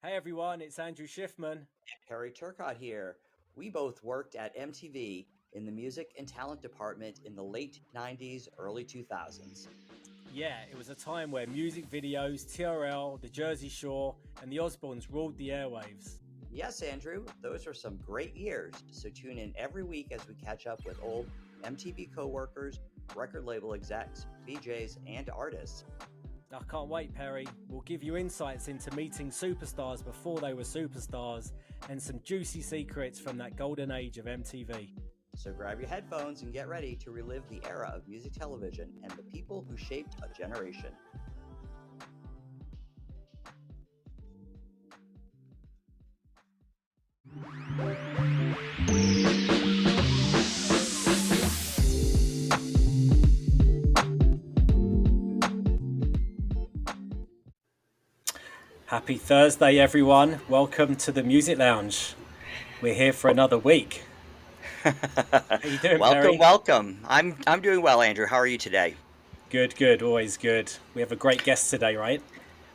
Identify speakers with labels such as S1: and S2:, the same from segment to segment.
S1: Hey everyone, it's Andrew Schiffman.
S2: Harry Turcott here. We both worked at MTV in the music and talent department in the late 90s, early 2000s.
S1: Yeah, it was a time where music videos, TRL, The Jersey Shore, and the Osbournes ruled the airwaves.
S2: Yes, Andrew, those are some great years. So tune in every week as we catch up with old MTV coworkers, record label execs, VJs, and artists.
S1: I can't wait, Perry. We'll give you insights into meeting superstars before they were superstars and some juicy secrets from that golden age of MTV.
S2: So grab your headphones and get ready to relive the era of music television and the people who shaped a generation.
S1: Happy Thursday, everyone. Welcome to the Music Lounge. We're here for another week. How you doing, Perry?
S2: Welcome. I'm doing well, Andrew. How are you today?
S1: Good. Always good. We have a great guest today, right?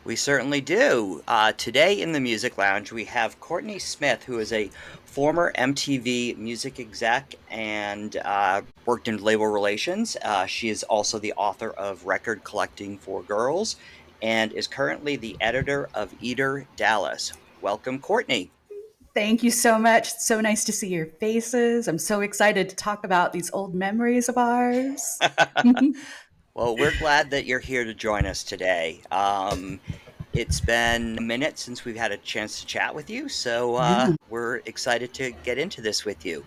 S2: We certainly do. Today in the Music Lounge, we have Courtney Smith, who is a former MTV music exec and worked in label relations. She is also the author of Record Collecting for Girls and is currently the editor of Eater Dallas. Welcome, Courtney.
S3: Thank you so much. It's so nice to see your faces. I'm so excited to talk about these old memories of ours.
S2: Well, we're glad that you're here to join us today. It's been a minute since we've had a chance to chat with you, so we're excited to get into this with you.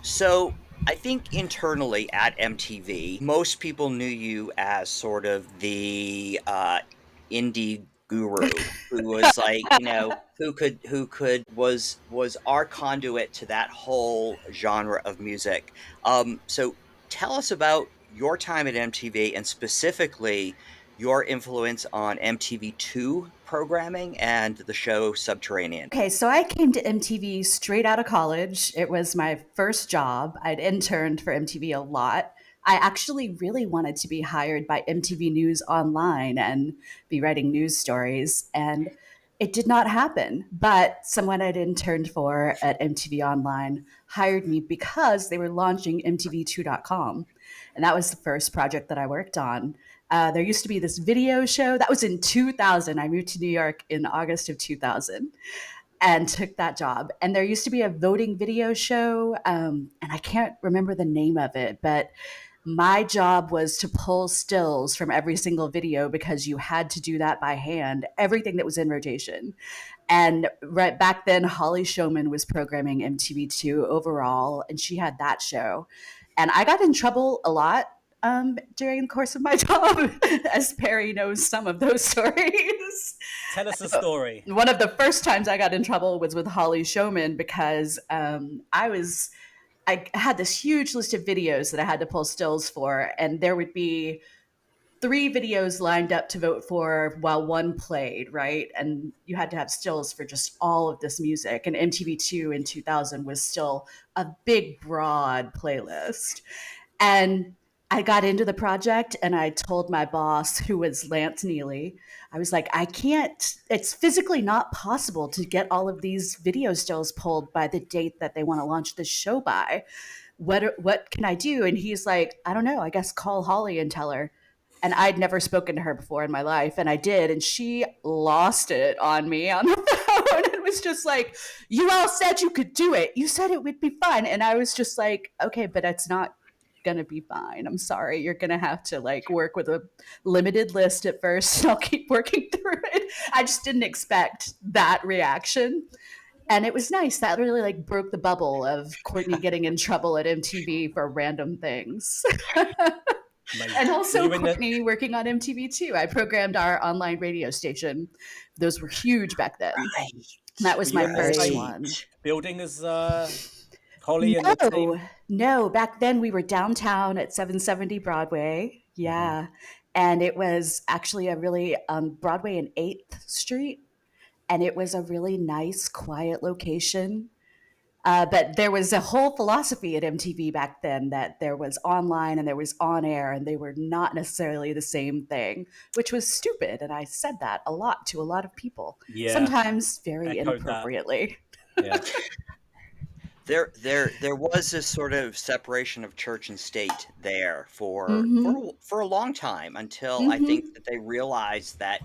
S2: So I think internally at MTV, most people knew you as sort of the indie guru who was like, was our conduit to that whole genre of music. So tell us about your time at MTV and specifically your influence on MTV2 programming and the show Subterranean.
S3: Okay, so I came to MTV straight out of college. It was my first job. I'd interned for MTV a lot. I actually really wanted to be hired by MTV News Online and be writing news stories. And it did not happen. But someone I'd interned for at MTV Online hired me because they were launching MTV2.com. And that was the first project that I worked on. There used to be this video show that was in 2000. I moved to New York in August of 2000 and took that job. And there used to be a voting video show, and I can't remember the name of it, but my job was to pull stills from every single video because you had to do that by hand, everything that was in rotation. And right back then, Holly Showman was programming MTV2 overall, and she had that show. And I got in trouble a lot during the course of my job, as Perry knows some of those stories.
S1: Tell us a story.
S3: One of the first times I got in trouble was with Holly Showman because I had this huge list of videos that I had to pull stills for, and there would be 3 videos lined up to vote for while one played, right? And you had to have stills for just all of this music. And MTV2 in 2000 was still a big, broad playlist. And I got into the project and I told my boss, who was Lance Neely, I was like, it's physically not possible to get all of these video stills pulled by the date that they want to launch this show by. What can I do? And he's like, I don't know, I guess call Holly and tell her. And I'd never spoken to her before in my life. And I did. And she lost it on me on the phone. It was just like, you all said you could do it. You said it would be fun. And I was just like, okay, but it's not gonna be fine. I'm sorry. You're gonna have to work with a limited list at first. And I'll keep working through it. I just didn't expect that reaction. And it was nice. That really broke the bubble of Courtney getting in trouble at MTV for random things. And also Courtney working on MTV too. I programmed our online radio station. Those were huge back then. Right. That was my first one.
S1: Building as Holly and the team?
S3: No, back then we were downtown at 770 Broadway. Yeah. Mm-hmm. And it was actually a really Broadway and 8th Street. And it was a really nice, quiet location. But there was a whole philosophy at MTV back then that there was online and there was on air, and they were not necessarily the same thing, which was stupid. And I said that a lot to a lot of people,
S1: Yeah,
S3: sometimes very
S1: echoed that.
S3: inappropriately.
S1: Yeah.
S2: There was this sort of separation of church and state there
S3: Mm-hmm.
S2: for a long time, until I think
S3: Mm-hmm.
S2: that they realized that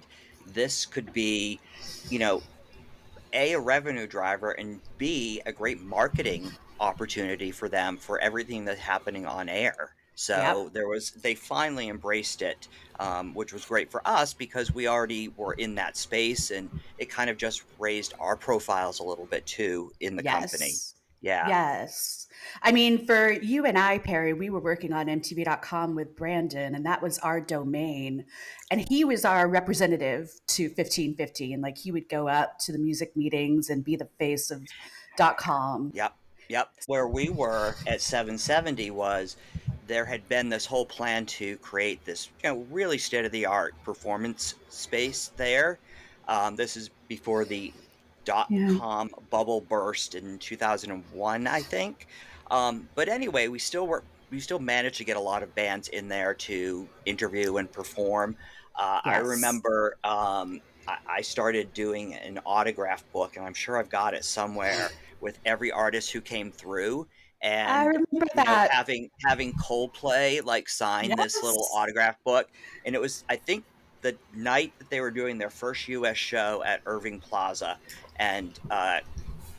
S2: this could be, you know, a revenue driver, and B, a great marketing opportunity for them for everything that's happening on air. So
S3: Yep.
S2: they finally embraced it, which was great for us because we already were in that space, and it kind of just raised our profiles a little bit too in the company.
S3: Yes.
S2: Yeah.
S3: Yes. I mean, for you and I, Perry, we were working on MTV.com with Brandon, and that was our domain. And he was our representative to 1515. Like, he would go up to the music meetings and be the face of .com.
S2: Yep. Yep. Where we were at 770 was there had been this whole plan to create this, really state of the art performance space there. This is before the
S3: Yeah.
S2: .com bubble burst in 2001, I think. But anyway, we still managed to get a lot of bands in there to interview and perform. I
S3: Yes.
S2: remember I started doing an autograph book, and I'm sure I've got it somewhere, with every artist who came through,
S3: I
S2: and
S3: remember that.
S2: having Coldplay like sign this little
S3: Yes.
S2: autograph book. And it was, I think, the night that they were doing their first US show at Irving Plaza, and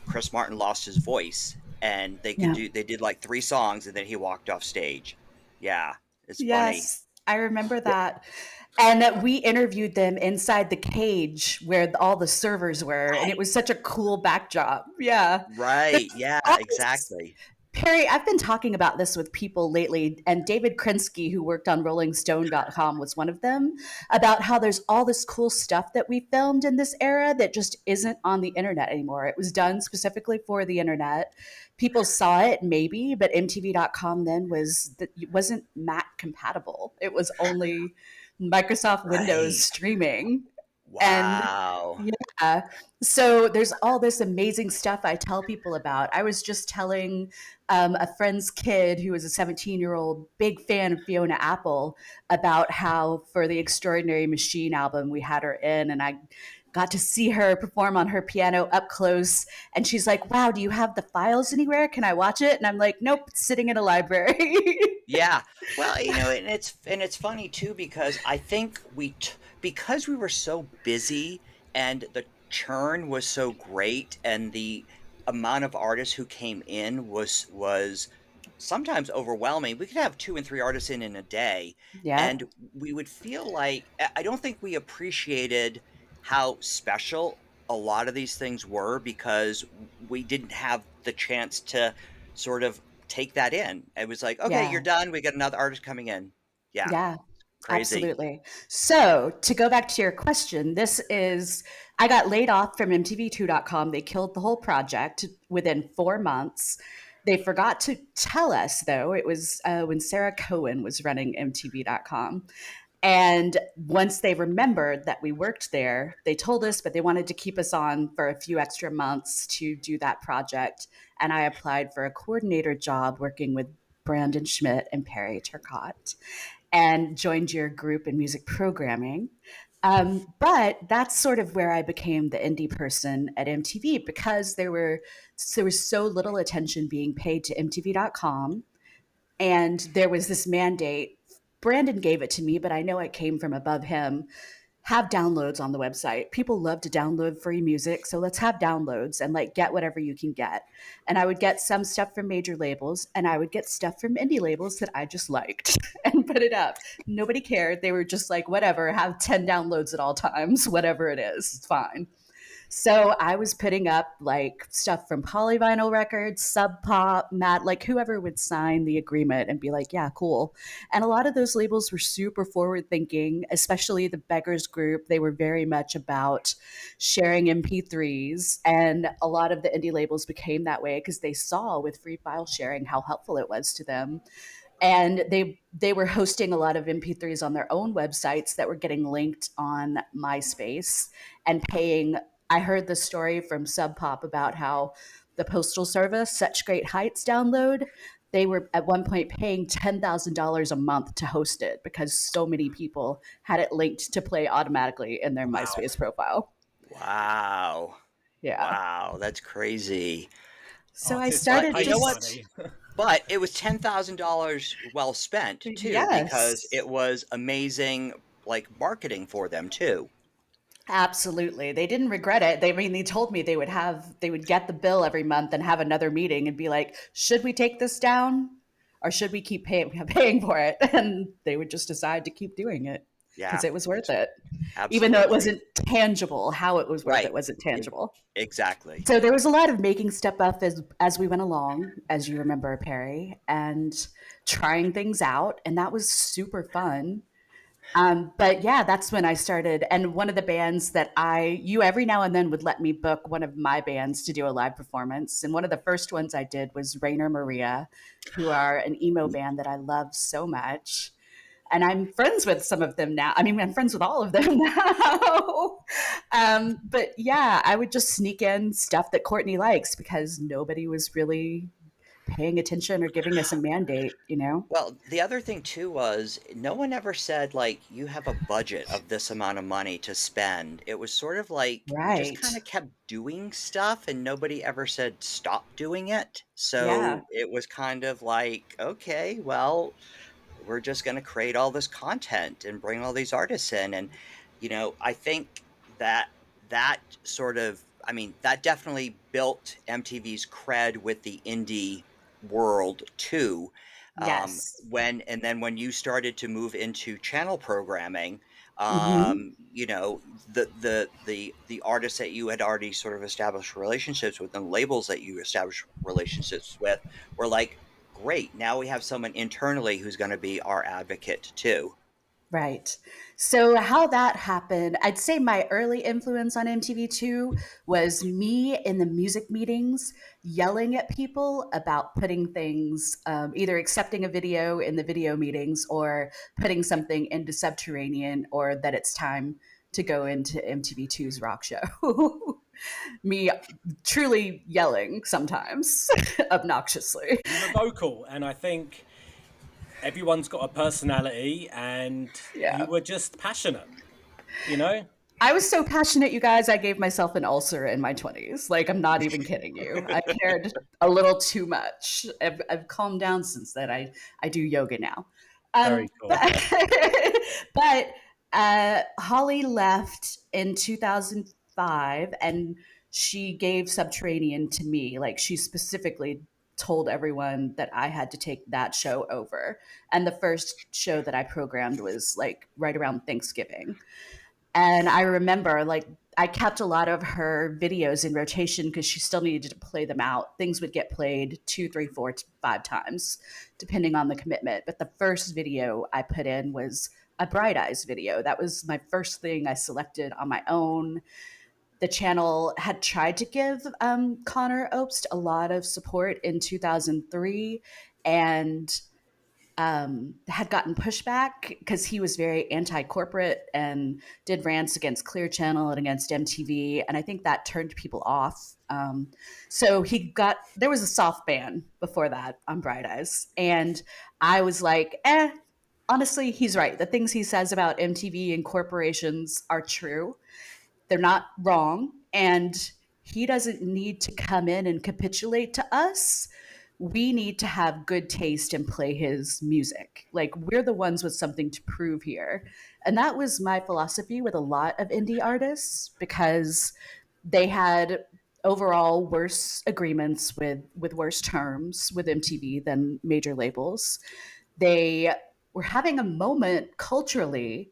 S2: Chris Martin lost his voice, and
S3: Yeah.
S2: they did like 3 songs, and then he walked off stage. Yeah, it's funny.
S3: Yes. I remember that. And that we interviewed them inside the cage where all the servers were, and it
S2: Right.
S3: was such a cool backdrop. Yeah.
S2: Right.
S3: There's
S2: Yeah,
S3: all this,
S2: exactly.
S3: Perry, I've been talking about this with people lately, and David Krinsky, who worked on RollingStone.com, was one of them, about how there's all this cool stuff that we filmed in this era that just isn't on the internet anymore. It was done specifically for the internet. People saw it, maybe, but MTV.com then wasn't Mac compatible. It was only Microsoft Windows
S2: Right.
S3: streaming. And
S2: Wow.
S3: yeah, so there's all this amazing stuff I tell people about. I was just telling a friend's kid who was a 17-year-old big fan of Fiona Apple about how for the Extraordinary Machine album we had her in, and I got to see her perform on her piano up close. And she's like, "Wow, do you have the files anywhere? Can I watch it?" And I'm like, "Nope, it's sitting in a library."
S2: Yeah. Well, and it's funny too, because I think because we were so busy, and the churn was so great, and the amount of artists who came in was sometimes overwhelming. We could have 2 and 3 artists in a day,
S3: Yeah,
S2: and we would feel like I don't think we appreciated how special a lot of these things were, because we didn't have the chance to sort of take that in. It was like, okay, you're
S3: yeah.
S2: done. We got another artist coming in. Yeah,
S3: Yeah,
S2: crazy.
S3: absolutely. So, to go back to your question, I got laid off from MTV2.com. They killed the whole project within 4 months. They forgot to tell us, though. It was when Sarah Cohen was running MTV.com. And once they remembered that we worked there, they told us, but they wanted to keep us on for a few extra months to do that project. And I applied for a coordinator job working with Brandon Schmidt and Perry Turcotte and joined your group in music programming. But that's sort of where I became the indie person at MTV, because there was so little attention being paid to MTV.com, and there was this mandate. Brandon gave it to me, but I know it came from above him. Have downloads on the website. People love to download free music, so let's have downloads and like get whatever you can get. And I would get some stuff from major labels, and I would get stuff from indie labels that I just liked and put it up. Nobody cared. They were just like, whatever, have 10 downloads at all times, whatever it is, it's fine. So I was putting up like stuff from Polyvinyl Records, Sub Pop, Matt, like whoever would sign the agreement and be like, yeah, cool. And a lot of those labels were super forward thinking, especially the Beggars Group. They were very much about sharing MP3s. And a lot of the indie labels became that way because they saw with free file sharing how helpful it was to them. And they were hosting a lot of MP3s on their own websites that were getting linked on MySpace and paying. I heard the story from Sub Pop about how the postal service, Such Great Heights download, they were at one point paying $10,000 a month to host it because so many people had it linked to play automatically in their
S1: Wow.
S3: MySpace profile.
S2: Wow.
S3: Yeah.
S2: Wow, that's crazy.
S3: So
S1: Oh,
S3: I
S1: it's like
S3: started
S2: You know
S1: hate
S2: what?
S3: just,
S1: money.
S2: But it was $10,000 well spent too, because
S3: yes.
S2: it was amazing, like marketing for them too.
S3: Absolutely. They didn't regret it. They told me they would get the bill every month and have another meeting and be like, should we take this down or should we keep paying for it? And they would just decide to keep doing it because
S2: Yeah,
S3: it was worth it. Even though it
S2: absolutely.
S3: wasn't tangible, how it was worth
S2: Right.
S3: it wasn't
S2: E-
S3: tangible.
S2: Exactly.
S3: So there was a lot of making stuff up as we went along, as you remember, Perry, and trying things out. And that was super fun. But yeah, that's when I started. And one of the bands that you every now and then would let me book one of my bands to do a live performance. And one of the first ones I did was Rainer Maria, who are an emo band that I love so much. And I'm friends with some of them now. I mean, I'm friends with all of them now. But yeah, I would just sneak in stuff that Courtney likes because nobody was really paying attention or giving us a mandate, you know?
S2: Well, the other thing too was no one ever said like you have a budget of this amount of money to spend. It was sort of like you just
S3: Right.
S2: kind of kept doing stuff and nobody ever said stop doing it.
S3: Yeah.
S2: So it was kind of like, okay, well, we're just going to create all this content and bring all these artists in. And, I think that that sort of, I mean, that definitely built MTV's cred with the indie world too.
S3: Yes.
S2: And then when you started to move into channel programming,
S3: Hmm.
S2: the artists that you had already sort of established relationships with and labels that you established relationships with were like, great, now we have someone internally who's going to be our advocate too.
S3: Right. So how that happened, I'd say my early influence on MTV2 was me in the music meetings yelling at people about putting things, either accepting a video in the video meetings or putting something into Subterranean or that it's time to go into MTV2's rock show. Me truly yelling sometimes obnoxiously.
S1: You were vocal, and I think everyone's got a personality, and you
S3: Yeah.
S1: were just passionate, you know?
S3: I was so passionate, you guys, I gave myself an ulcer in my 20s. Like, I'm not even kidding you. I cared a little too much. I've calmed down since then. I do yoga now.
S1: Very
S3: But,
S1: cool.
S3: but Holly left in 2005 and she gave Subterranean to me. Like, she specifically told everyone that I had to take that show over. And the first show that I programmed was like right around Thanksgiving. And I remember like I kept a lot of her videos in rotation because she still needed to play them out. Things would get played two, three, four, five times, depending on the commitment. But the first video I put in was a Bright Eyes video. That was my first thing I selected on my own. The channel had tried to give Connor Obst a lot of support in 2003 and had gotten pushback because he was very anti-corporate and did rants against Clear Channel and against MTV, and I think that turned people off. So there was a soft ban before that on Bright Eyes, and I was like, honestly, he's right. The things he says about MTV and corporations are true. They're not wrong, and he doesn't need to come in and capitulate to us. We need to have good taste and play his music. Like, we're the ones with something to prove here. And that was my philosophy with a lot of indie artists because they had overall worse agreements with worse terms with MTV than major labels. They were having a moment culturally,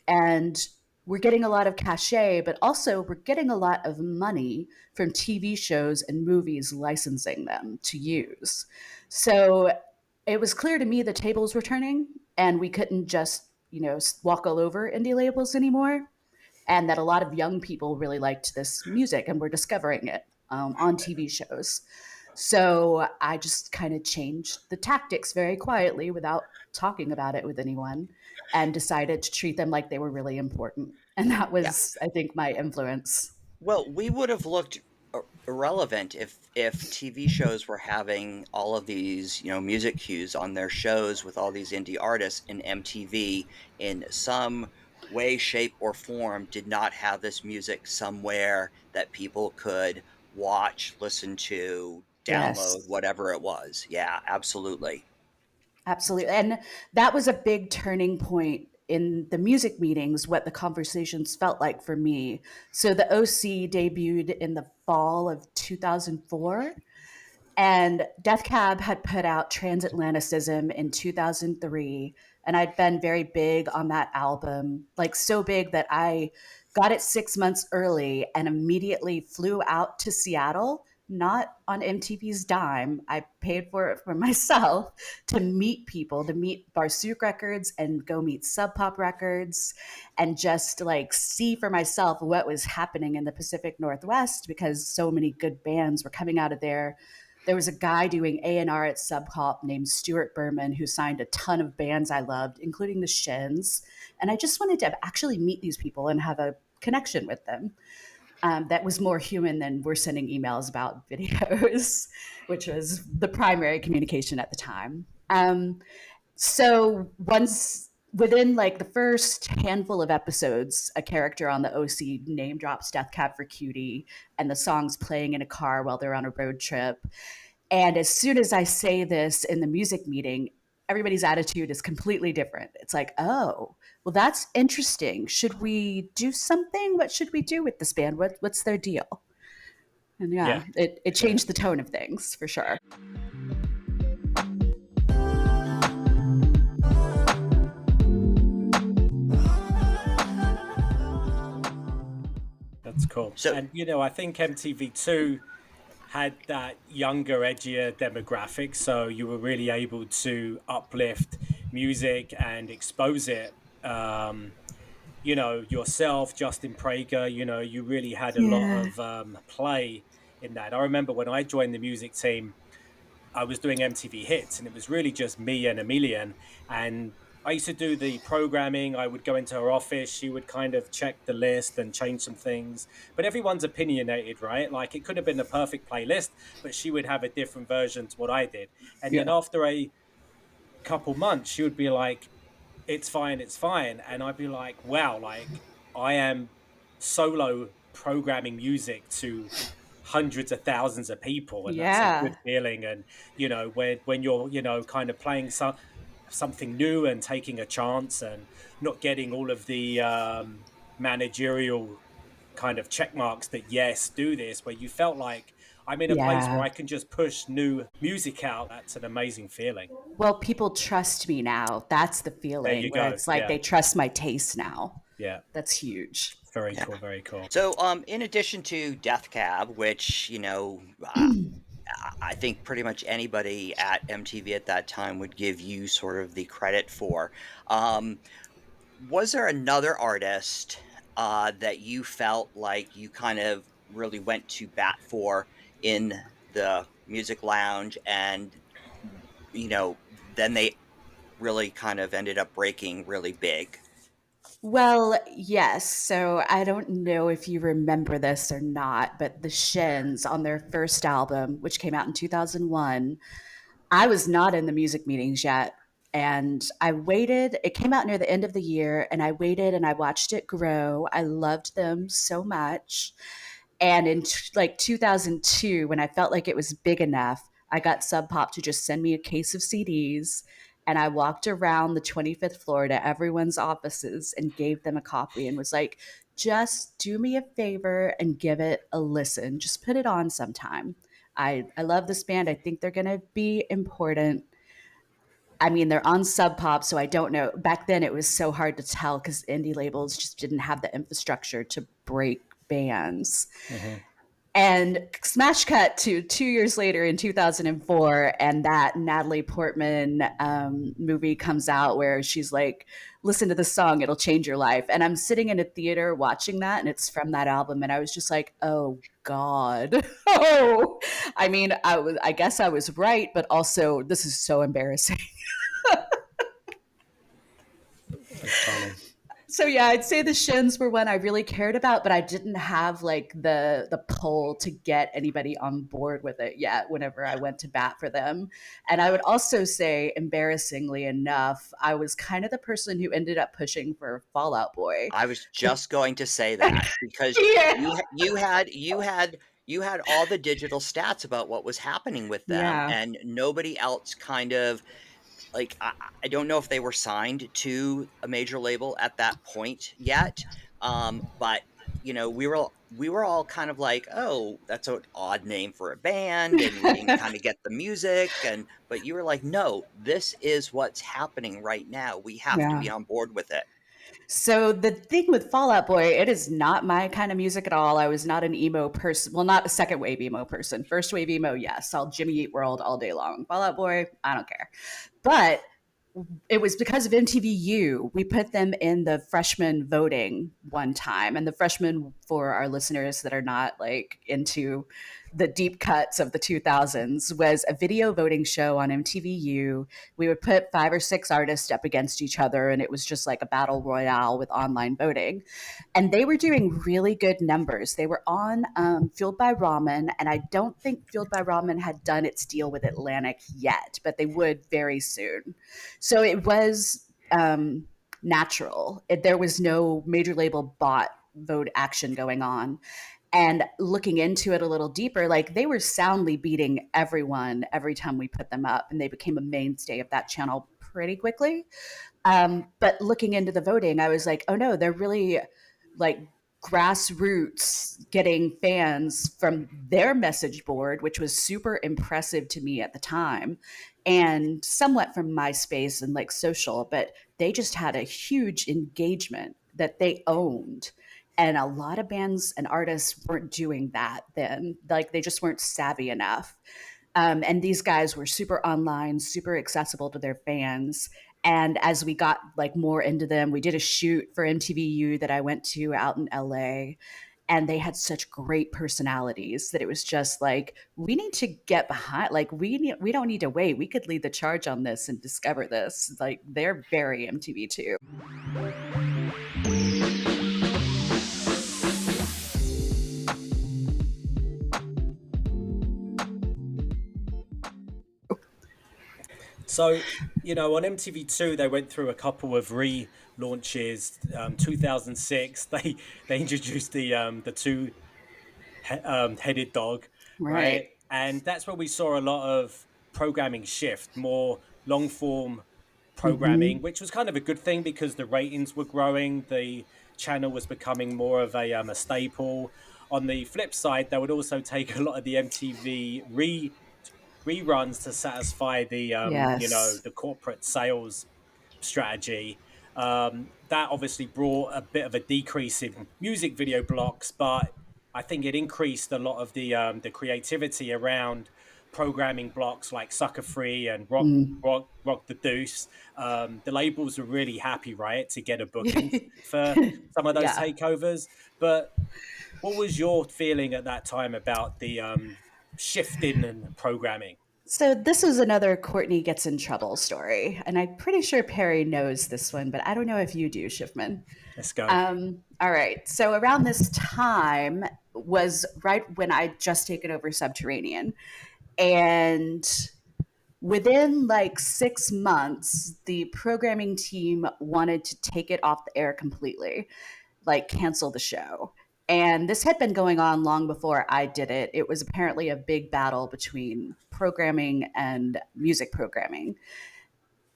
S3: and we're getting a lot of cachet, but also we're getting a lot of money from TV shows and movies licensing them to use. So it was clear to me the tables were turning and we couldn't just, walk all over indie labels anymore. And that a lot of young people really liked this music and were discovering it on TV shows. So I just kind of changed the tactics very quietly without talking about it with anyone and decided to treat them like they were really important. And that
S2: Yeah.
S3: was, I think, my influence.
S2: Well, we would have looked irrelevant if TV shows were having all of these, music cues on their shows with all these indie artists, and MTV in some way, shape, or form did not have this music somewhere that people could watch, listen to, download,
S3: Yes.
S2: whatever it was. Yeah, absolutely.
S3: Absolutely. And that was a big turning point in the music meetings, what the conversations felt like for me. So the OC debuted in the fall of 2004, and Death Cab had put out Transatlanticism in 2003. And I'd been very big on that album, like so big that I got it 6 months early and immediately flew out to Seattle, not on MTV's dime. I paid for it for myself to meet people, to meet Barsook Records and go meet Sub Pop Records, and just like see for myself what was happening in the Pacific Northwest, because so many good bands were coming out of there. There was a guy doing A&R at Sub Pop named Stuart Berman who signed a ton of bands I loved, including the Shins. And I just wanted to actually meet these people and have a connection with them. That was more human than we're sending emails about videos, which was the primary communication at the time. So once within like the first handful of episodes, a character on the OC name drops Death Cab for Cutie, and the song's playing in a car while they're on a road trip. And as soon as I say this in the music meeting, everybody's attitude is completely different. It's like, oh, well, that's interesting. Should we do something? What should we do with this band? What's their deal? And yeah, it changed the tone of things for sure.
S1: That's cool.
S2: So-
S1: And I think MTV2 had that younger, edgier demographic, so you were really able to uplift music and expose it. Yourself, Justin Prager, you really had a lot of play in that. I remember when I joined the music team, I was doing MTV Hits, and it was really just me and Emilian. And I used to do the programming. I would go into her office. She would kind of check the list and change some things. But everyone's opinionated, right? Like, it could have been the perfect playlist, but she would have a different version to what I did. And then after a couple months, she would be like, it's fine, it's fine. And I'd be like, wow, like, I am solo programming music to hundreds of thousands of people, and that's a good feeling. And when you're kind of playing something new and taking a chance and not getting all of the managerial kind of check marks that yes, do this, where you felt like I'm in a place where I can just push new music out. That's an amazing feeling.
S3: Well, people trust me now. That's the feeling where it's like they trust my taste now.
S1: Yeah,
S3: that's huge.
S1: Very cool, very cool.
S2: So, in addition to Death Cab, which, I think pretty much anybody at MTV at that time would give you sort of the credit for, was there another artist that you felt like you kind of really went to bat for in the music lounge, and, then they really kind of ended up breaking really big?
S3: Well, yes. So I don't know if you remember this or not, but the Shins on their first album, which came out in 2001, I was not in the music meetings yet. And I waited. It came out near the end of the year, and I waited and I watched it grow. I loved them so much. And in 2002, when I felt like it was big enough, I got Sub Pop to just send me a case of CDs. And I walked around the 25th floor to everyone's offices and gave them a copy and was like, just do me a favor and give it a listen. Just put it on sometime. I love this band. I think they're going to be important. I mean, they're on Sub Pop, so I don't know. Back then, it was so hard to tell because indie labels just didn't have the infrastructure to break bands. Mm-hmm. And smash cut to 2 years later in 2004, and that Natalie Portman movie comes out where she's like, listen to the song, it'll change your life. And I'm sitting in a theater watching that, and it's from that album. And I was just like, oh God. Oh, I mean, I guess I was right, but also this is so embarrassing. So yeah, I'd say the Shins were one I really cared about, but I didn't have like the pull to get anybody on board with it yet whenever I went to bat for them. And I would also say, embarrassingly enough, I was kind of the person who ended up pushing for Fall Out Boy.
S2: I was just going to say that because
S3: Yeah.
S2: you had all the digital stats about what was happening with them,
S3: Yeah.
S2: and nobody else kind of like I don't know if they were signed to a major label at that point yet, but we were all kind of like, oh, that's an odd name for a band, and we didn't kind of get the music, but you were like, no, this is what's happening right now. We have to
S3: Yeah.
S2: be on board with it.
S3: So the thing with Fall Out Boy, it is not my kind of music at all. I was not an emo person. Well, not a second wave emo person. First wave emo, yes. I'll Jimmy Eat World all day long. Fall Out Boy, I don't care. But it was because of MTVU. We put them in the freshman voting one time. And the freshmen, for our listeners that are not like into the deep cuts of the 2000s, was a video voting show on MTVU. We would put 5 or 6 artists up against each other, and it was just like a battle royale with online voting. And they were doing really good numbers. They were on Fueled by Ramen, and I don't think Fueled by Ramen had done its deal with Atlantic yet, but they would very soon. So it was natural. There was no major label bot vote action going on. And looking into it a little deeper, like they were soundly beating everyone every time we put them up, and they became a mainstay of that channel pretty quickly. But looking into the voting, I was like, oh no, they're really like grassroots getting fans from their message board, which was super impressive to me at the time, and somewhat from MySpace and like social, but they just had a huge engagement that they owned. And a lot of bands and artists weren't doing that then. Like they just weren't savvy enough. And these guys were super online, super accessible to their fans. And as we got like more into them, we did a shoot for MTVU that I went to out in LA. And they had such great personalities that it was just like, we need to get behind, like we don't need to wait. We could lead the charge on this and discover this. Like they're very MTV too.
S1: So, on MTV2, they went through a couple of relaunches. 2006, they introduced the two headed dog, right?
S3: Right.
S1: And that's where we saw a lot of programming shift, more long form programming,
S3: Mm-hmm.
S1: which was kind of a good thing because the ratings were growing. The channel was becoming more of a staple. On the flip side, they would also take a lot of the MTV reruns to satisfy
S3: Yes.
S1: the corporate sales strategy. That obviously brought a bit of a decrease in music video blocks, but I think it increased a lot of the creativity around programming blocks like Sucker Free and
S3: Mm.
S1: Rock the Deuce. The labels were really happy, right, to get a booking for some of those
S3: Yeah.
S1: takeovers. But what was your feeling at that time about the shift in programming?
S3: So this was another Courtney gets in trouble story, and I'm pretty sure Perry knows this one, but I don't know if you do, Schiffman.
S1: Let's go.
S3: All right. So around this time was right when I'd just taken over Subterranean, and within like 6 months, the programming team wanted to take it off the air completely, like cancel the show. And this had been going on long before I did it. It was apparently a big battle between programming and music programming.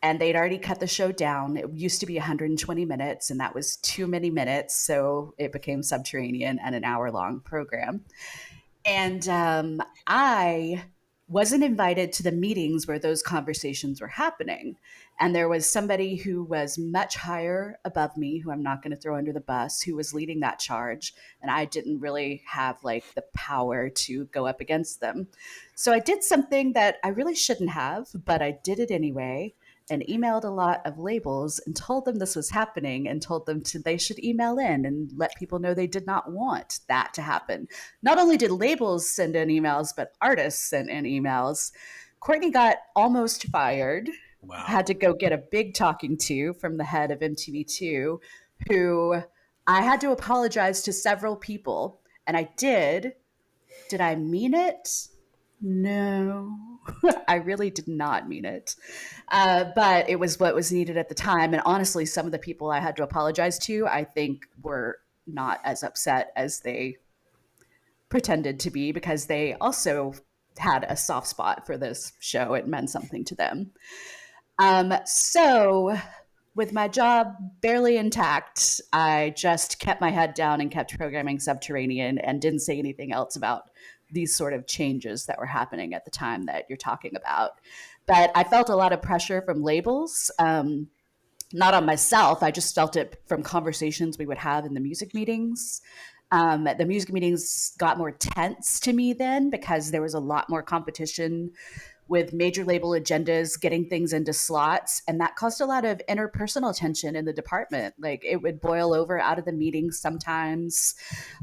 S3: And they'd already cut the show down. It used to be 120 minutes, and that was too many minutes. So it became Subterranean and an hour long program. And I wasn't invited to the meetings where those conversations were happening. And there was somebody who was much higher above me, who I'm not going to throw under the bus, who was leading that charge. And I didn't really have like the power to go up against them. So I did something that I really shouldn't have, but I did it anyway, and emailed a lot of labels and told them this was happening, and told them they should email in and let people know they did not want that to happen. Not only did labels send in emails, but artists sent in emails. Courtney got almost fired,
S1: Wow.
S3: had to go get a big talking to from the head of MTV2, who I had to apologize to several people, and I did. Did I mean it? No, I really did not mean it. But it was what was needed at the time. And honestly, some of the people I had to apologize to, I think, were not as upset as they pretended to be because they also had a soft spot for this show. It meant something to them. So, with my job barely intact, I just kept my head down and kept programming Subterranean and didn't say anything else about these sort of changes that were happening at the time that you're talking about. But I felt a lot of pressure from labels, not on myself. I just felt it from conversations we would have in the music meetings. The music meetings got more tense to me then because there was a lot more competition with major label agendas getting things into slots, and that caused a lot of interpersonal tension in the department. Like, it would boil over out of the meetings sometimes.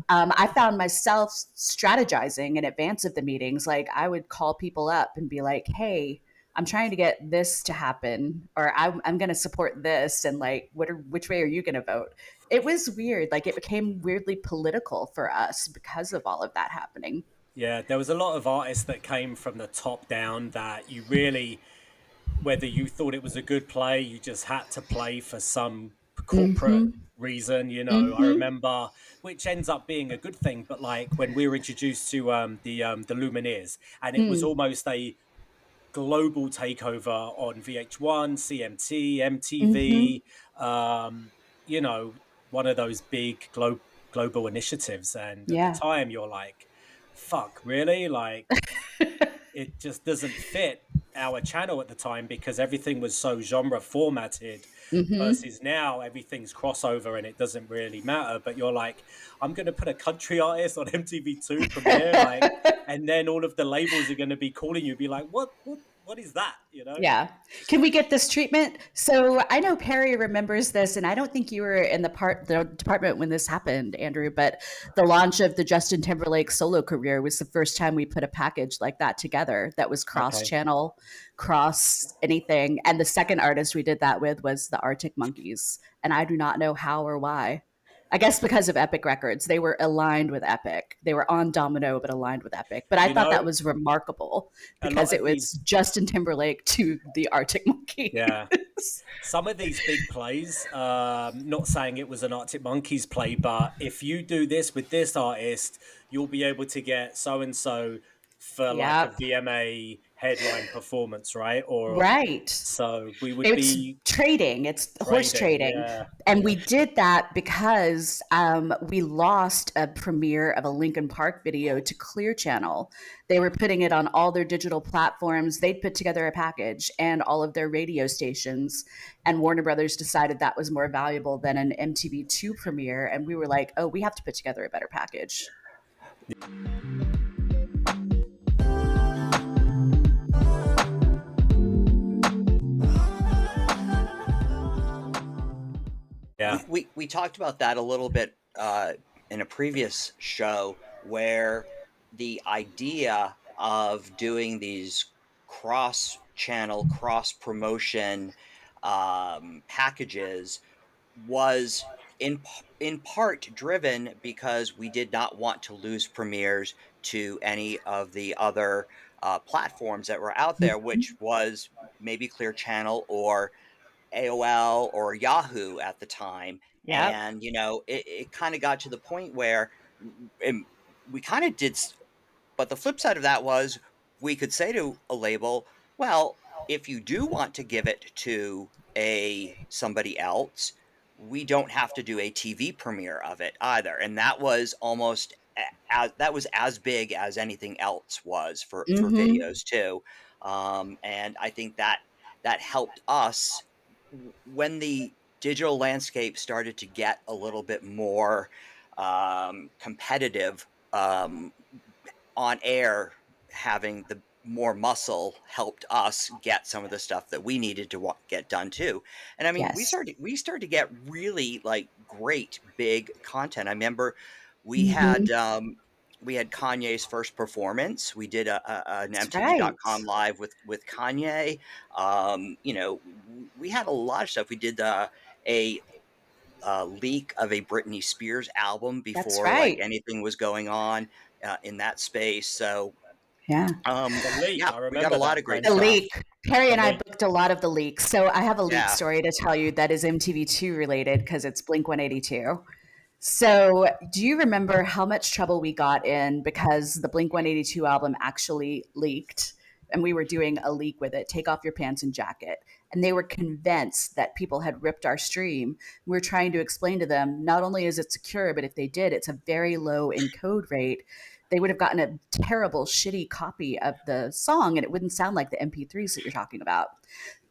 S3: I found myself strategizing in advance of the meetings. Like, I would call people up and be like, hey, I'm trying to get this to happen, or I'm going to support this, and like, which way are you going to vote? It was weird. Like, it became weirdly political for us because of all of that happening.
S1: Yeah, there was a lot of artists that came from the top down that you really, whether you thought it was a good play, you just had to play for some corporate
S3: Mm-hmm.
S1: reason. You know, I
S3: Mm-hmm.
S1: remember, which ends up being a good thing. But like when we were introduced to the Lumineers, and it was
S3: Mm.
S1: almost a global takeover on VH1, CMT,
S3: Mm-hmm.
S1: MTV. You know, one of those big global initiatives, and at the
S3: Yeah.
S1: time, you're like, "Fuck, really?" Like, it just doesn't fit our channel at the time because everything was so genre formatted
S3: Mm-hmm.
S1: versus now everything's crossover and it doesn't really matter. But you're like, I'm going to put a country artist on MTV2 premiere, like, and then all of the labels are going to be calling you, be like, what is that? You know?
S3: Yeah. Can we get this treatment? So I know Perry remembers this, and I don't think you were in the department when this happened, Andrew, but the launch of the Justin Timberlake solo career was the first time we put a package like that together that was cross
S1: Okay.
S3: channel, cross anything. And the second artist we did that with was the Arctic Monkeys. And I do not know how or why. I guess because of Epic Records. They were aligned with Epic. They were on Domino, but aligned with Epic. But I
S1: You
S3: thought that
S1: know,
S3: was remarkable
S1: a lot
S3: because
S1: of
S3: it was
S1: these,
S3: Justin Timberlake to the Arctic Monkeys.
S1: yeah, some of these big plays, not saying it was an Arctic Monkeys play, but if you do this with this artist, you'll be able to get so and so for like a
S3: Yep.
S1: VMA headline performance, right? Or
S3: Right.
S1: so we would
S3: It's
S1: be
S3: trading, it's horse
S1: trading.
S3: trading.
S1: Yeah,
S3: And
S1: yeah.
S3: we did that because we lost a premiere of a Linkin Park video to Clear Channel. They were putting it on all their digital platforms. They'd put together a package and all of their radio stations. And Warner Brothers decided that was more valuable than an MTV2 premiere. And we were like, oh, we have to put together a better package.
S1: Yeah.
S2: We talked about that a little bit in a previous show where the idea of doing these cross channel, cross promotion packages was in part driven because we did not want to lose premieres to any of the other platforms that were out there, which was maybe Clear Channel or AOL or Yahoo at the time.
S3: Yep.
S2: And, it kind of got to the point where we kind of did, but the flip side of that was we could say to a label, well, if you do want to give it to somebody else, we don't have to do a TV premiere of it either. And that was almost that was as big as anything else was for
S3: Mm-hmm.
S2: videos too. And I think that helped us when the digital landscape started to get a little bit more competitive. On air, having the more muscle helped us get some of the stuff that we needed to get done too. And I mean,
S3: Yes.
S2: we started to get really like great big content. I remember we
S3: Mm-hmm.
S2: had we had Kanye's first performance. We did an
S3: That's right.
S2: MTV.com live with Kanye. We had a lot of stuff. We did a leak of a Britney Spears album
S3: That's
S2: before like
S3: right.
S2: anything was going on in that space. So
S3: Yeah.
S1: The leak,
S2: yeah,
S1: I
S2: we got a
S1: remember
S2: lot
S1: that
S2: of great
S1: kind
S3: The
S1: of
S2: stuff.
S3: leak. Perry
S1: the
S3: and I
S1: leak.
S3: booked a lot of the leaks. So I have a leak
S2: Yeah.
S3: story to tell you that is MTV2 related because it's Blink 182. So, do you remember how much trouble we got in because the Blink 182 album actually leaked and we were doing a leak with it, Take Off Your Pants and Jacket. And they were convinced that people had ripped our stream. We're trying to explain to them not only is it secure, but if they did, it's a very low encode rate. They would have gotten a terrible, shitty copy of the song and it wouldn't sound like the MP3s that you're talking about.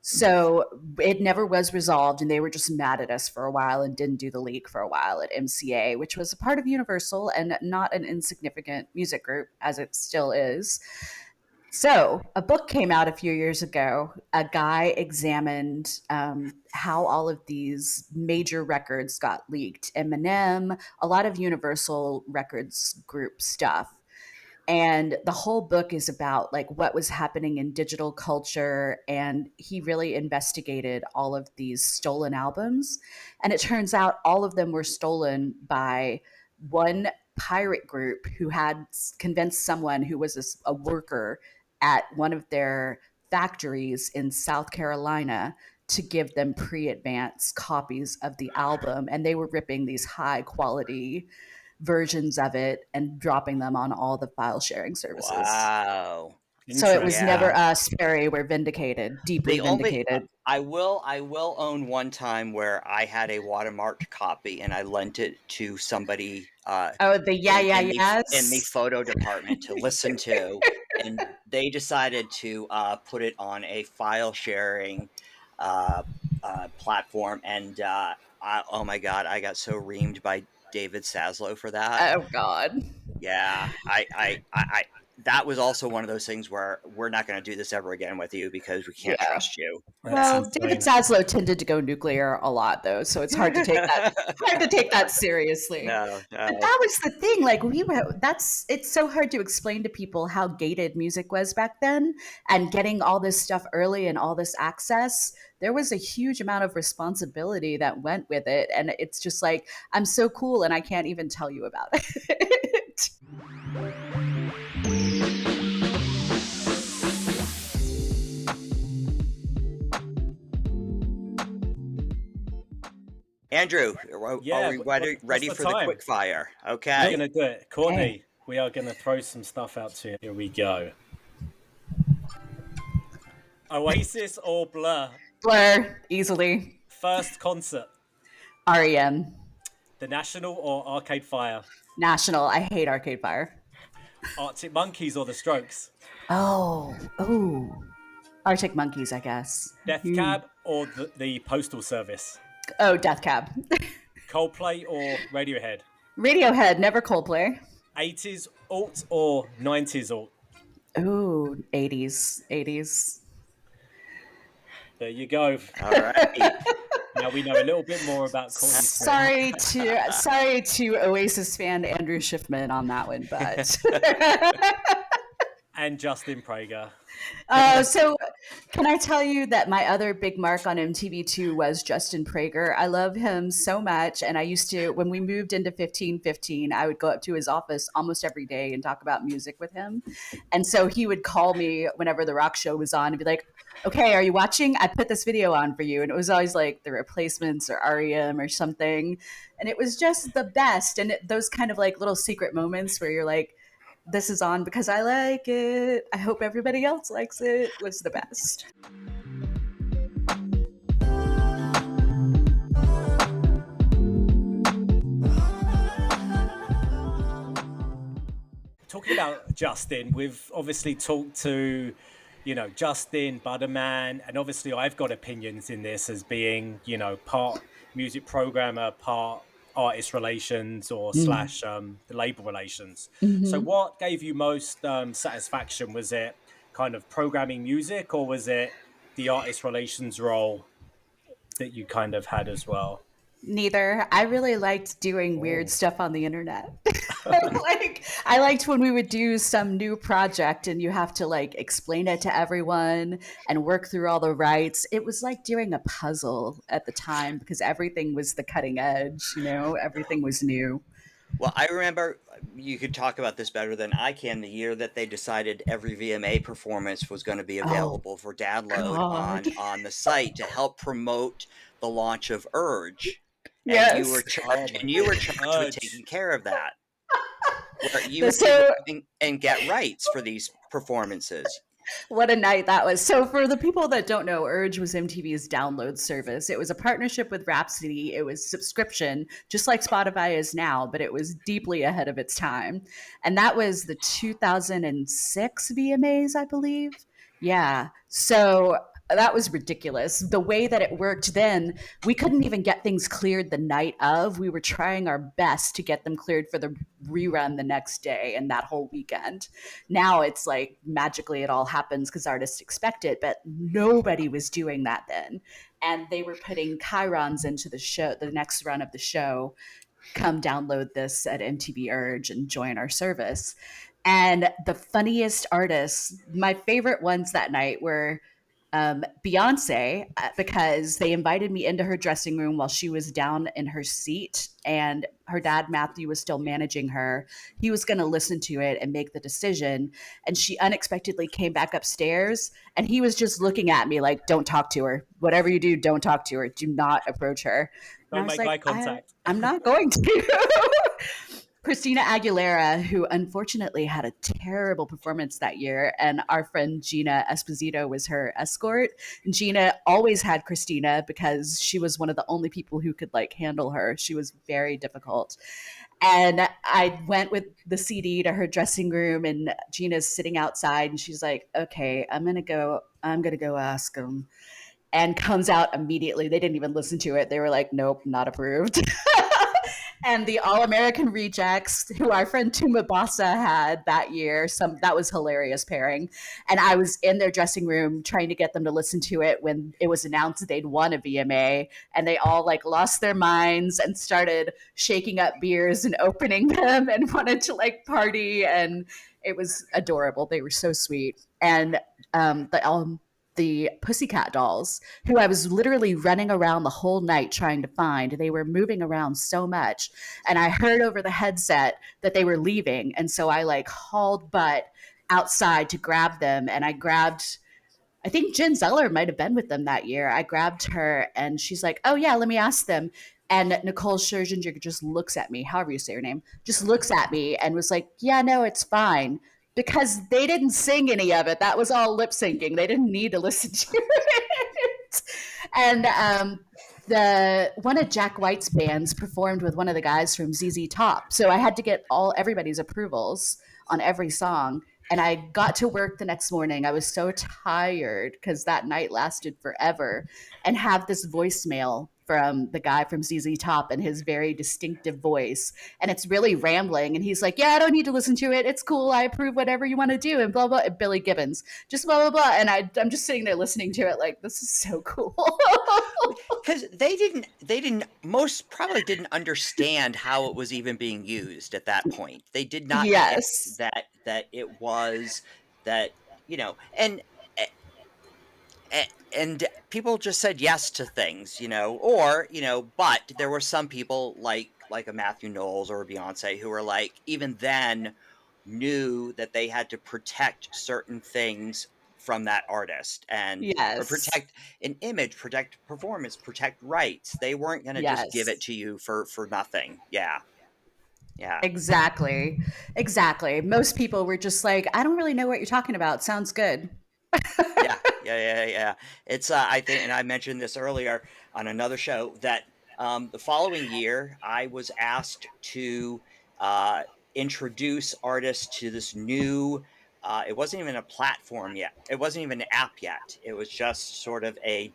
S3: So it never was resolved, and they were just mad at us for a while and didn't do the leak for a while at MCA, which was a part of Universal and not an insignificant music group as it still is. So a book came out a few years ago. A guy examined how all of these major records got leaked. Eminem, a lot of Universal Records group stuff, and the whole book is about like what was happening in digital culture, and he really investigated all of these stolen albums, and it turns out all of them were stolen by one pirate group who had convinced someone who was a worker at one of their factories in South Carolina to give them pre-advance copies of the album, and they were ripping these high quality versions of it and dropping them on all the file sharing services.
S2: Wow.
S3: So it was
S1: Interesting.
S3: never
S2: Yeah.
S3: us, Perry. We're vindicated, deeply
S2: The only
S3: vindicated.
S2: I will own one time where I had a watermarked copy and I lent it to somebody
S3: Oh, the yeah, yeah,
S2: in the
S3: yes.
S2: photo department to listen to, and they decided to put it on a file sharing uh, platform, and oh my god, I got so reamed by David Saslow for that.
S3: Oh God.
S2: Yeah, I that was also one of those things where we're not going to do this ever again with you because we can't
S3: Yeah.
S2: trust you.
S1: That's
S2: Yeah.
S3: Well, David
S1: insane.
S3: Saslow tended to go nuclear a lot, though, so it's hard to take that seriously.
S2: No,
S3: But
S2: no.
S3: that was the thing. Like we were, that's it's so hard to explain to people how gated music was back then, and getting all this stuff early and all this access. There was a huge amount of responsibility that went with it, and it's just like I'm so cool, and I can't even tell you about it.
S2: Andrew, are
S1: Yeah,
S2: we
S1: what's
S2: ready
S1: the
S2: for the
S1: time?
S2: quick fire?
S1: We're
S2: Okay.
S1: gonna do it,
S3: Okay.
S1: Courtney. We are gonna throw some stuff out to you. Here we go. Oasis or Blur?
S3: Blur easily.
S1: First concert.
S3: REM.
S1: The National or Arcade Fire?
S3: National. I hate Arcade Fire.
S1: Arctic Monkeys or The Strokes?
S3: Oh. Arctic Monkeys, I guess.
S1: Death Cab or the Postal Service?
S3: Oh, Death Cab.
S1: Coldplay or Radiohead?
S3: Radiohead, never Coldplay.
S1: 80s alt or 90s alt?
S3: Ooh, 80s. 80s.
S1: There you go.
S2: All right.
S1: Now we know a little bit more about Courtney Smith.
S3: Sorry to Oasis fan Andrew Schiffman on that one, but
S1: And Justin Prager.
S3: so can I tell you that my other big mark on MTV2 was Justin Prager. I love him so much, and I used to, when we moved into 1515, I would go up to his office almost every day and talk about music with him. And so he would call me whenever the rock show was on and be like, okay, are you watching? I put this video on for you. And it was always like The Replacements or REM or something. And it was just the best. And those kind of like little secret moments where you're like, this is on because I like it. I hope everybody else likes it. Was the best.
S1: Talking about Justin, we've obviously talked to, Justin, Butterman, and obviously I've got opinions in this as being, part music programmer, part artist relations or slash the label relations. So what gave you most satisfaction? Was it kind of programming music, or was it the artist relations role that you kind of had as well?
S3: Neither. I really liked doing weird
S1: Oh.
S3: stuff on the internet. Like I liked when we would do some new project and you have to like explain it to everyone and work through all the rights. It was like doing a puzzle at the time because everything was the cutting edge, everything was new.
S2: Well, I remember you could talk about this better than I can. The year that they decided every VMA performance was going to be
S3: Oh
S2: available for download
S3: god.
S2: on the site to help promote the launch of Urge, and you were
S3: Yes.
S1: Oh
S2: charged
S1: my
S2: and you were
S1: god.
S2: charged with taking
S1: Urge.
S2: care of that, where you had to go
S3: So
S2: and get rights for these performances.
S3: what a night that was. So, for the people that don't know, Urge was MTV's download service. It was a partnership with Rhapsody. It was subscription, just like Spotify is now, but it was deeply ahead of its time. And that was the 2006 VMAs, I believe. Yeah. So, that was ridiculous. The way that it worked then, we couldn't even get things cleared the night of. We were trying our best to get them cleared for the rerun the next day and that whole weekend. Now it's like magically it all happens because artists expect it, but nobody was doing that then. And they were putting chyrons into the show, the next run of the show. Come download this at MTV Urge and join our service. And the funniest artists, my favorite ones that night were Beyonce, because they invited me into her dressing room while she was down in her seat, and her dad Matthew was still managing her. He was going to listen to it and make the decision, and she unexpectedly came back upstairs, and he was just looking at me like, "Don't talk to her. Whatever you do, don't talk to her. Do not approach her." And I
S1: Don't
S3: was
S1: make eye
S3: like,
S1: contact.
S3: I'm not going to." Christina Aguilera, who unfortunately had a terrible performance that year, and our friend Gina Esposito was her escort. And Gina always had Christina because she was one of the only people who could like handle her. She was very difficult. And I went with the CD to her dressing room, and Gina's sitting outside, and she's like, "Okay, I'm gonna go. I'm gonna go ask him." And comes out immediately. They didn't even listen to it. They were like, "Nope, not approved." And the All American Rejects, who our friend Tuma Basa had that year, that was hilarious pairing. And I was in their dressing room trying to get them to listen to it when it was announced they'd won a VMA, and they all like lost their minds and started shaking up beers and opening them and wanted to like party, and it was adorable. They were so sweet. And the Pussycat Dolls, who I was literally running around the whole night trying to find. They were moving around so much. And I heard over the headset that they were leaving. And so I like hauled butt outside to grab them. And I think Jen Zeller might have been with them that year. I grabbed her and she's like, "Oh, yeah, let me ask them." And Nicole Scherzinger just looks at me, however you say her name, just looks at me and was like, "Yeah, no, it's fine." Because they didn't sing any of it. That was all lip syncing. They didn't need to listen to it. And the one of Jack White's bands performed with one of the guys from ZZ Top. So I had to get everybody's approvals on every song. And I got to work the next morning. I was so tired because that night lasted forever, and have this voicemail from the guy from ZZ Top and his very distinctive voice. And it's really rambling. And he's like, "Yeah, I don't need to listen to it. It's cool. I approve whatever you want to do." And blah, blah. And Billy Gibbons, just blah, blah, blah. And I'm just sitting there listening to it like, this is so cool.
S2: Because most probably didn't understand how it was even being used at that point. They did not get
S3: Yes.
S2: that it was that, and and people just said yes to things, or but there were some people like a Matthew Knowles or a Beyonce who were like, even then knew that they had to protect certain things from that artist, and or
S3: Yes.
S2: protect an image, protect performance, protect rights. They weren't going to just give it
S3: Yes.
S2: to you for nothing. Yeah.
S3: Exactly. Exactly. Most people were just like, "I don't really know what you're talking about. Sounds good."
S2: Yeah. It's I think, and I mentioned this earlier on another show, that the following year I was asked to uh, introduce artists to this new. It wasn't even a platform yet. It wasn't even an app yet. It was just sort of a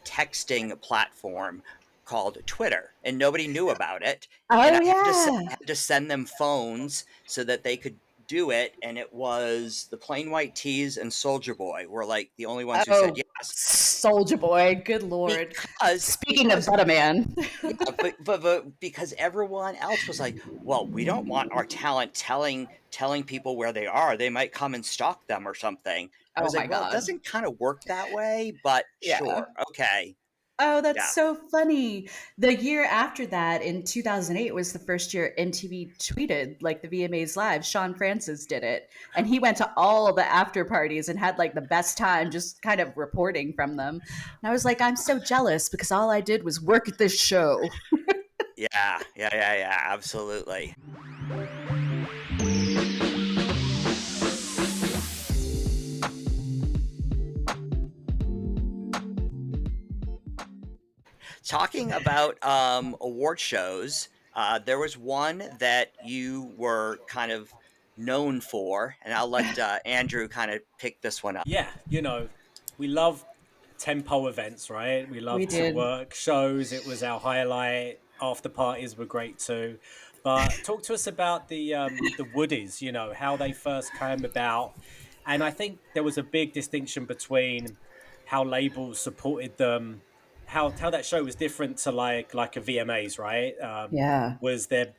S2: texting platform called Twitter, and nobody knew about it. And
S3: Oh,
S2: I
S3: yeah.
S2: had to send them phones so that they could do it, and it was the Plain White Tees and Soldier Boy were like the only ones who said
S3: Oh,
S2: yes.
S3: Soldier Boy, good lord. Speaking of
S2: Because
S3: Butterman.
S2: yeah, but because everyone else was like, well, we don't want our talent telling people where they are. They might come and stalk them or something. I
S3: Oh
S2: was
S3: my
S2: like, well, it
S3: god.
S2: doesn't kind of work that way, but
S3: Yeah.
S2: sure, okay,
S3: Oh, that's
S2: yeah.
S3: so funny. The year after that, in 2008, was the first year MTV tweeted like the VMAs live. Sean Francis did it. And he went to all the after parties and had like the best time just kind of reporting from them. And I was like, I'm so jealous because all I did was work at this show.
S2: Yeah, absolutely. Talking about award shows, there was one that you were kind of known for, and I'll let Andrew kind of pick this one up.
S1: Yeah, we love tempo events, right? We
S3: We
S1: love to
S3: did.
S1: work shows. It was our highlight. After parties were great too. But talk to us about the Woodies, how they first came about. And I think there was a big distinction between how labels supported them, how that show was different to like a VMAs, right?
S3: Yeah.
S1: Was there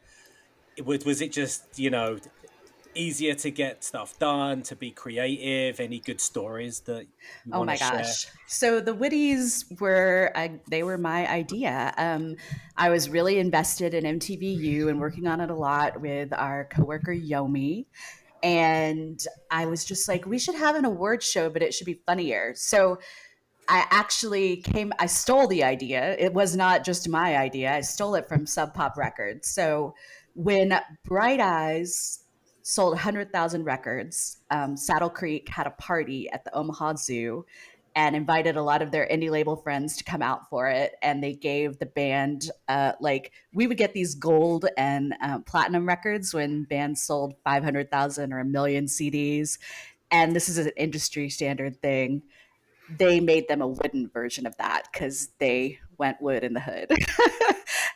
S1: was it just, easier to get stuff done, to be creative? Any good stories that you
S3: Oh
S1: want to
S3: my
S1: share?
S3: gosh. So the Witties were they were my idea. I was really invested in MTVU and working on it a lot with our coworker Yomi. And I was just like, we should have an award show, but it should be funnier. So I stole the idea. It was not just my idea. I stole it from Sub Pop Records. So when Bright Eyes sold 100,000 records, Saddle Creek had a party at the Omaha Zoo and invited a lot of their indie label friends to come out for it. And they gave the band, we would get these gold and platinum records when bands sold 500,000 or a million CDs. And this is an industry standard thing. They made them a wooden version of that because they went wood in the hood.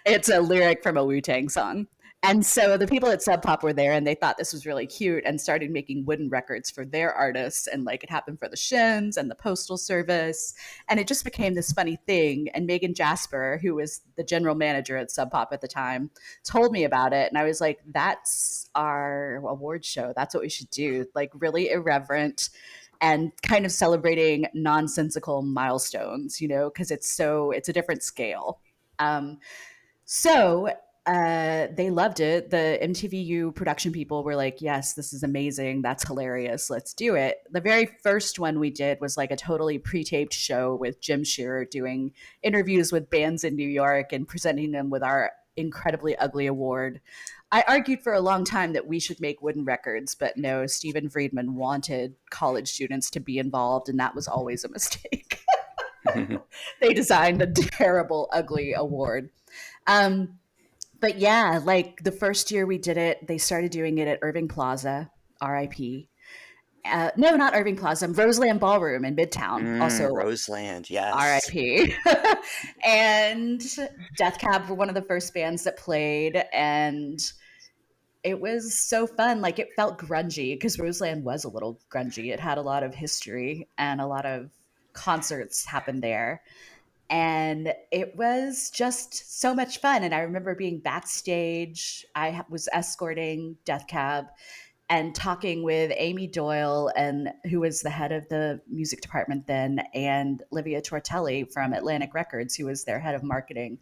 S3: It's a lyric from a Wu-Tang song. And so the people at Sub Pop were there and they thought this was really cute and started making wooden records for their artists. And like it happened for the Shins and the Postal Service. And it just became this funny thing. And Megan Jasper, who was the general manager at Sub Pop at the time, told me about it. And I was like, that's our award show. That's what we should do. Like really irreverent and kind of celebrating nonsensical milestones, because it's a different scale. Um, so they loved it. The MTVU production people were like, yes, this is amazing. That's hilarious. Let's do it. The very first one we did was like a totally pre taped show with Jim Shearer doing interviews with bands in New York and presenting them with our incredibly ugly award. I argued for a long time that we should make wooden records, but no, Stephen Friedman wanted college students to be involved, and that was always a mistake. They designed a terrible, ugly award. Um, but yeah, like the first year we did it, they started doing it at Irving Plaza, RIP. No, not Irving Plaza, Roseland Ballroom in Midtown, also
S2: Roseland, yes.
S3: RIP. And Death Cab were one of the first bands that played, and it was so fun. Like it felt grungy because Roseland was a little grungy. It had a lot of history and a lot of concerts happened there. And it was just so much fun. And I remember being backstage. I was escorting Death Cab and talking with Amy Doyle, and who was the head of the music department then, and Livia Tortelli from Atlantic Records, who was their head of marketing.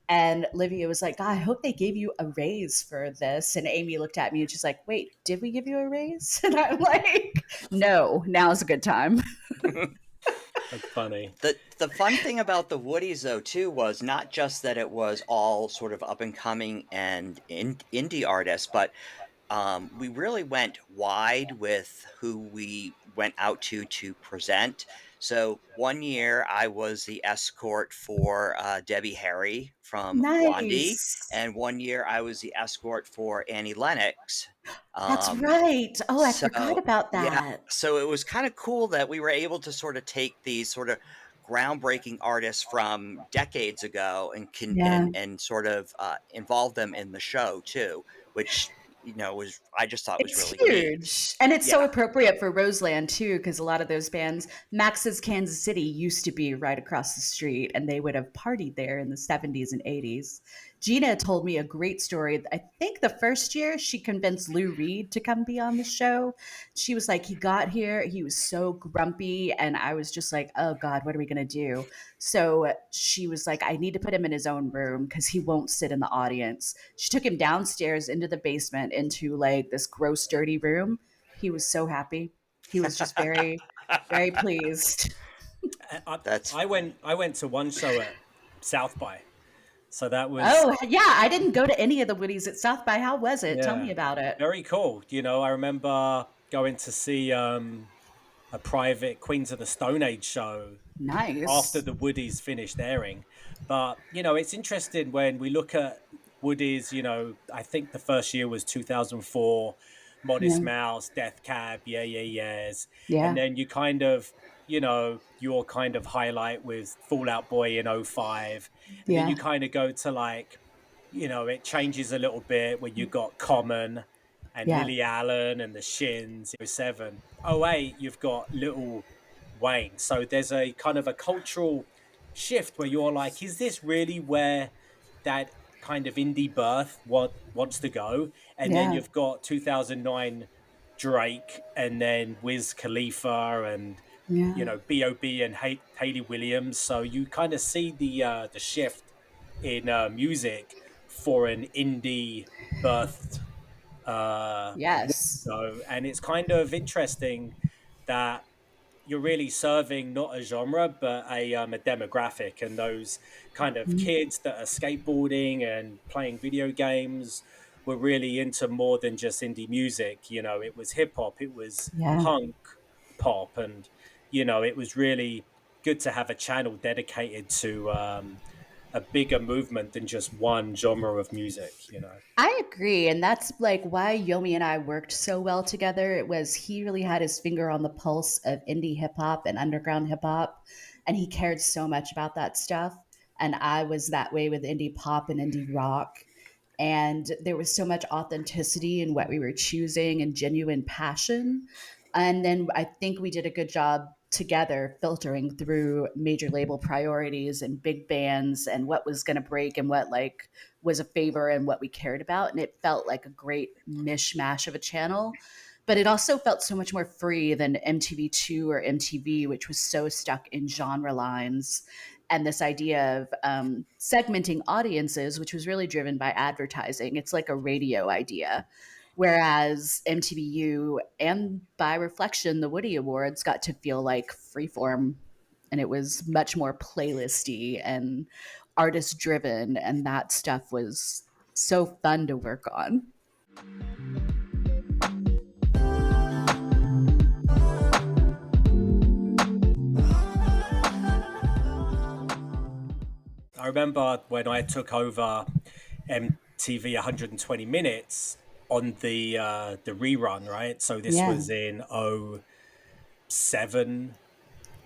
S3: And Livia was like, God, I hope they gave you a raise for this. And Amy looked at me and she's like, wait, did we give you a raise? And I'm like, no, now's a good time.
S1: That's funny.
S2: The fun thing about the Woodies, though, too, was not just that it was all sort of up and coming and indie artists, but we really went wide with who we went out to present. So one year I was the escort for Debbie Harry from Blondie,
S3: Nice.
S2: and one year I was the escort for Annie Lennox.
S3: That's
S2: Um,
S3: right. Oh, I forgot
S2: so
S3: about
S2: yeah,
S3: that.
S2: so it was kind of cool that we were able to sort of take these sort of groundbreaking artists from decades ago and
S3: Yeah.
S2: and sort of involve them in the show too, which I just thought was
S3: It's
S2: really neat.
S3: huge. And it's so
S2: Yeah.
S3: appropriate for Roseland, too, because a lot of those bands, Max's Kansas City used to be right across the street, and they would have partied there in the 70s and 80s. Gina told me a great story. I think the first year she convinced Lou Reed to come be on the show. She was like, he got here, he was so grumpy, and I was just like, oh God, what are we going to do? So she was like, I need to put him in his own room because he won't sit in the audience. She took him downstairs into the basement into like this gross, dirty room. He was so happy. He was just very, very pleased.
S1: I,
S2: That's
S1: I
S2: funny.
S1: went I went to one show at South by, so that was,
S3: Oh, yeah. I didn't go to any of the Woodies at South by. How was it? Tell me
S1: yeah,
S3: about it.
S1: very cool. I remember going to see a private Queens of the Stone Age show after
S3: Nice.
S1: the Woodies finished airing. But, it's interesting when we look at Woodies, I think the first year was 2004,
S3: Yeah.
S1: Modest Mouse, Death Cab, Yeah, Yeah, Yeahs. And
S3: Yeah.
S1: then you kind of, your kind of highlight with Fall Out Boy in '05. And then
S3: Yeah.
S1: you kind of go to like, it changes a little bit when you got Common and
S3: Yeah.
S1: Lily Allen and the Shins. '07, '08, you've got Little Wayne. So there's a kind of a cultural shift where you're like, is this really where that kind of indie birth wants to go? And then
S3: Yeah.
S1: you've got 2009 Drake, and then Wiz Khalifa, and
S3: Yeah.
S1: B.O.B. and Hayley Williams. So you kind of see the shift in music for an indie birthed
S3: Yes.
S1: so, and it's kind of interesting that you're really serving not a genre but a demographic, and those kind of
S3: Mm.
S1: kids that are skateboarding and playing video games were really into more than just indie music. It was hip hop, it was
S3: Yeah.
S1: punk pop, and it was really good to have a channel dedicated to a bigger movement than just one genre of music.
S3: I agree. And that's like why Yomi and I worked so well together. It was he really had his finger on the pulse of indie hip hop and underground hip hop. And he cared so much about that stuff. And I was that way with indie pop and indie rock. And there was so much authenticity in what we were choosing and genuine passion. And then I think we did a good job together filtering through major label priorities and big bands and what was going to break and what like was a favor and what we cared about. And it felt like a great mishmash of a channel. But it also felt so much more free than MTV2 or MTV, which was so stuck in genre lines and this idea of segmenting audiences, which was really driven by advertising. It's like a radio idea. Whereas MTVU and by reflection, the Woody Awards got to feel like freeform, and it was much more playlisty and artist driven. And that stuff was so fun to work on.
S1: I remember when I took over MTV 120 Minutes on the rerun, right? So this
S3: Yeah.
S1: was in '07,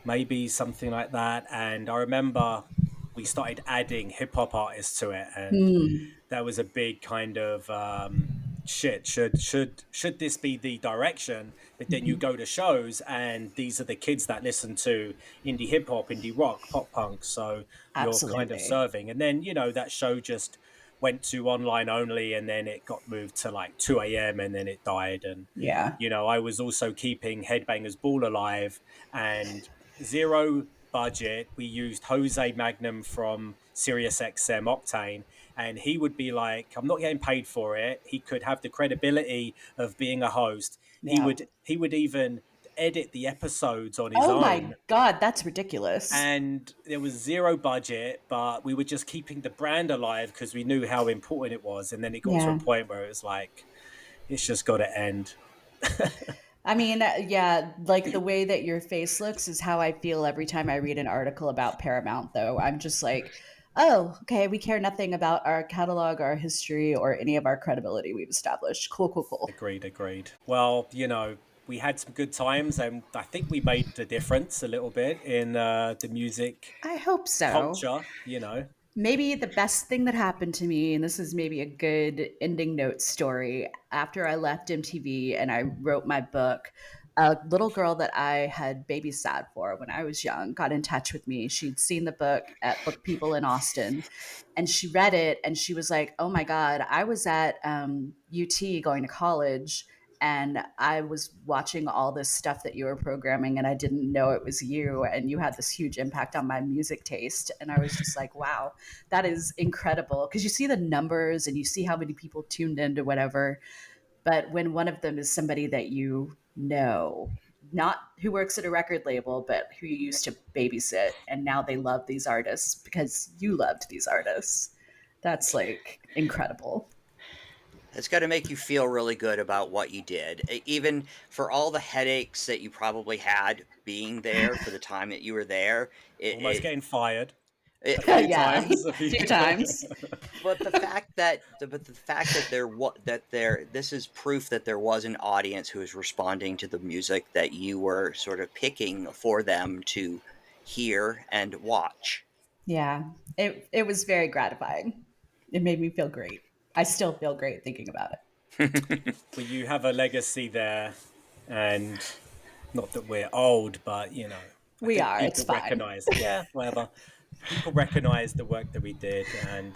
S1: maybe something like that. And I remember we started adding hip hop artists to it, and
S3: Mm.
S1: that was a big kind of shit. Should this be the direction? But then you
S3: Mhm.
S1: go to shows, and these are the kids that listen to indie hip hop, indie rock, pop punk. So you're kind of
S3: Absolutely.
S1: serving, and then that show just went to online only, and then it got moved to like 2 a.m. and then it died. And
S3: Yeah.
S1: I was also keeping Headbangers Ball alive, and zero budget. We used Jose Magnum from SiriusXM Octane, and he would be like, "I'm not getting paid for it." He could have the credibility of being a host. He
S3: Yeah.
S1: would he would even edit the episodes on his
S3: Oh my
S1: own,
S3: God, that's ridiculous.
S1: and there was zero budget, but we were just keeping the brand alive because we knew how important it was. And then it got to a
S3: Yeah.
S1: point where it was like, it's just got to end.
S3: I mean, yeah, like the way that your face looks is how I feel every time I read an article about Paramount, though. I'm just like, oh, okay, we care nothing about our catalog, our history, or any of our credibility we've established. Cool, cool, cool.
S1: Agreed. Well, we had some good times, and I think we made a difference a little bit in the music
S3: I hope so.
S1: culture.
S3: Maybe the best thing that happened to me, and this is maybe a good ending note story, after I left MTV and I wrote my book, a little girl that I had babysat for when I was young got in touch with me. She'd seen the book at Book People in Austin, and she read it and she was like, "Oh my God, I was at UT going to college, and I was watching all this stuff that you were programming, and I didn't know it was you, and you had this huge impact on my music taste." And I was just like, wow, that is incredible, because you see the numbers and you see how many people tuned into whatever, but when one of them is somebody that you know, not who works at a record label, but who you used to babysit, and now they love these artists because you loved these artists, that's like incredible.
S2: It's got to make you feel really good about what you did, even for all the headaches that you probably had being there for the time that you were there.
S1: Almost
S2: It,
S1: getting fired a
S2: it,
S1: few
S3: Yeah,
S1: times.
S3: a few times.
S2: but the fact that this is proof that there was an audience who was responding to the music that you were sort of picking for them to hear and watch.
S3: Yeah, it was very gratifying. It made me feel great. I still feel great thinking about it.
S1: Well, you have a legacy there, and not that we're old, but I
S3: We
S1: think
S3: are. It's
S1: people
S3: fine.
S1: recognize, yeah, whatever. People recognize the work that we did, and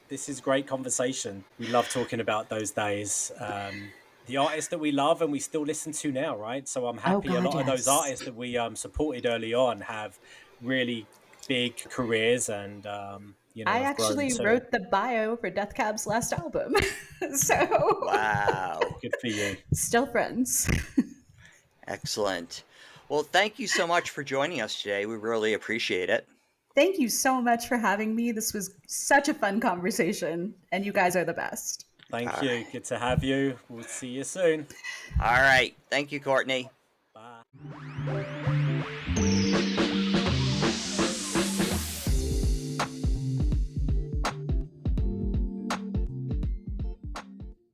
S1: this is great conversation. We love talking about those days. The artists that we love and we still listen to now, right? So I'm
S3: Oh
S1: happy a
S3: God,
S1: lot of those
S3: yes.
S1: artists that we supported early on have really big careers and
S3: I
S1: have grown
S3: actually
S1: too.
S3: wrote the bio for Death Cab's last album, so
S2: Wow.
S1: Good for you.
S3: still friends.
S2: Excellent. Well, thank you so much for joining us today. We really appreciate it.
S3: Thank you so much for having me. This was such a fun conversation, and you guys are the best.
S2: All
S1: Thank you.
S2: right.
S1: Good to have you. We'll see you soon.
S2: All right. Thank you, Courtney.
S1: Bye.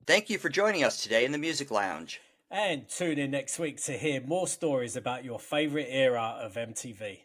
S2: Thank you for joining us today in the Music Lounge.
S1: And tune in next week to hear more stories about your favorite era of MTV.